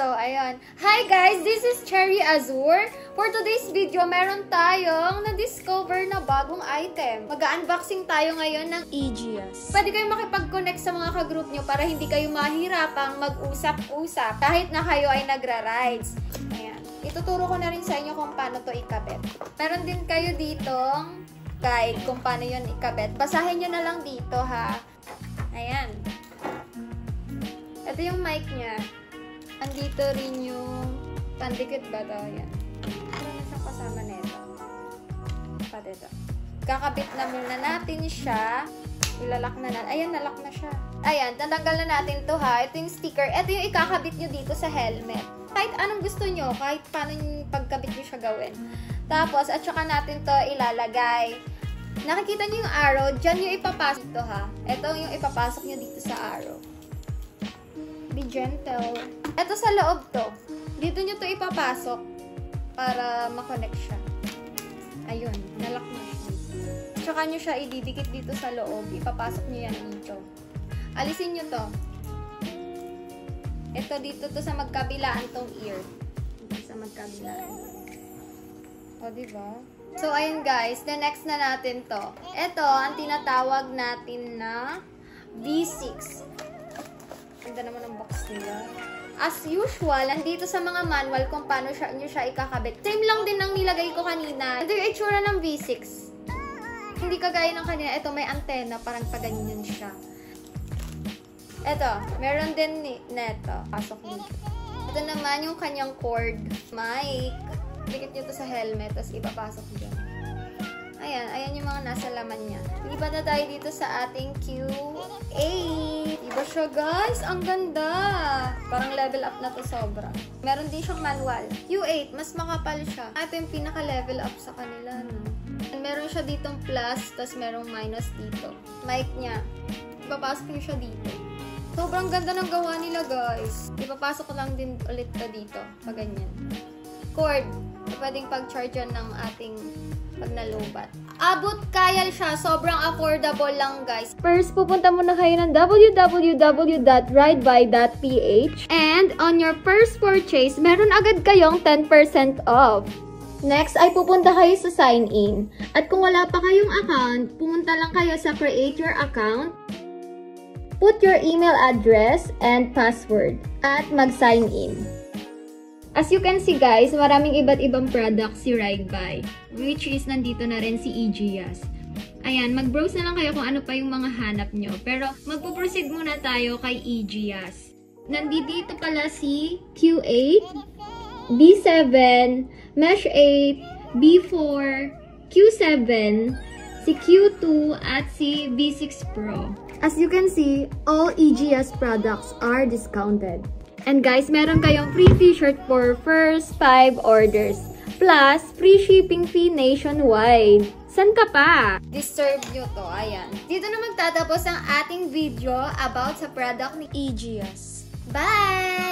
So, ayun. Hi guys! This is Cherry Azure. For today's video, meron tayong na-discover na bagong item. Mag-unboxing tayo ngayon ng Aegeus. Pwede kayong makipag-connect sa mga ka-group nyo para hindi kayo mahirapang mag-usap-usap kahit na kayo ay nagra-rides. Ayan. Ituturo ko na rin sa inyo kung paano to ikabit. Meron din kayo ditong guide kung paano yun ikabit. Basahin nyo na lang dito ha. Ayan. Ito yung mic niya. Andito rin yung pandikit ba ito? Ayan. Meron na siyang kasama nito. Pati ito. Kakabit na muna natin siya. Ilalak na natin. Ayan, nalak na siya. Ayan, tatanggal na natin to ha. Ito yung sticker. Ito yung ikakabit nyo dito sa helmet. Kahit anong gusto nyo, kahit paano yung pagkabit nyo siya gawin. Tapos, at saka natin to ilalagay. Nakikita nyo yung arrow, dyan yung ipapasok to ha. Ito yung ipapasok nyo dito sa arrow. Be gentle. Ito sa loob to. Dito nyo to ipapasok para makonect siya. Ayun, nalak na siya. Tsaka nyo siya ididikit dito sa loob. Ipapasok nyo yan dito. Alisin nyo to. Ito dito to sa magkabilaan tong ear. Dito sa magkabilaan. O, diba? So, ayun guys. The next na natin to. Ito, ang tinatawag natin na V6. Ganda naman ang box nila. As usual, nandito sa mga manual kung paano nyo siya ikakabit. Same lang din ang nilagay ko kanina. Ito yung itsura ng V6. Hindi kagaya ng kanina. Ito may antena. Parang paganyan siya. Ito, meron din neto. Pasok nyo. Ito naman yung kanyang cord. Mic. Dikit nyo to sa helmet. Tapos ipapasok dyan. Ayan. Ayan yung mga nasa laman niya. Lipat na tayo dito sa ating Q8. Diba siya guys? Ang ganda! Parang level up na to sobra. Meron din siyang manual. Q8, mas makapal siya. Ito yung pinaka-level up sa kanila. No? And meron siya ditong plus, tapos merong minus dito. Mic niya. Ipapasok nyo siya dito. Sobrang ganda ng gawa nila guys. Ipapasok ko lang din ulit to dito. Pag ganyan. Cord. Pwedeng pag-charge yan ng ating pag nalubat. Abot kaya siya. Sobrang affordable lang, guys. First, pupunta muna kayo ng www.ridebuy.ph and on your first purchase, meron agad kayong 10% off. Next, ay pupunta kayo sa sign in. At kung wala pa kayong account, pumunta lang kayo sa create your account, put your email address and password, at mag-sign in. As you can see guys, maraming iba't ibang products si RideBuy, which is nandito na rin si Aegeus. Ayan, mag-browse na lang kayo kung ano pa yung mga hanap nyo. Pero magpo-proceed muna tayo kay Aegeus. Nandito pala si Q8, B7, Mesh 8, B4, Q7, si Q2, at si B6 Pro. As you can see, all Aegeus products are discounted. And guys, meron kayong free t-shirt for first 5 orders. Plus, free shipping fee nationwide. San ka pa? Deserve nyo to. Ayan. Dito na magtatapos ang ating video about sa product ni Aegeus. Bye!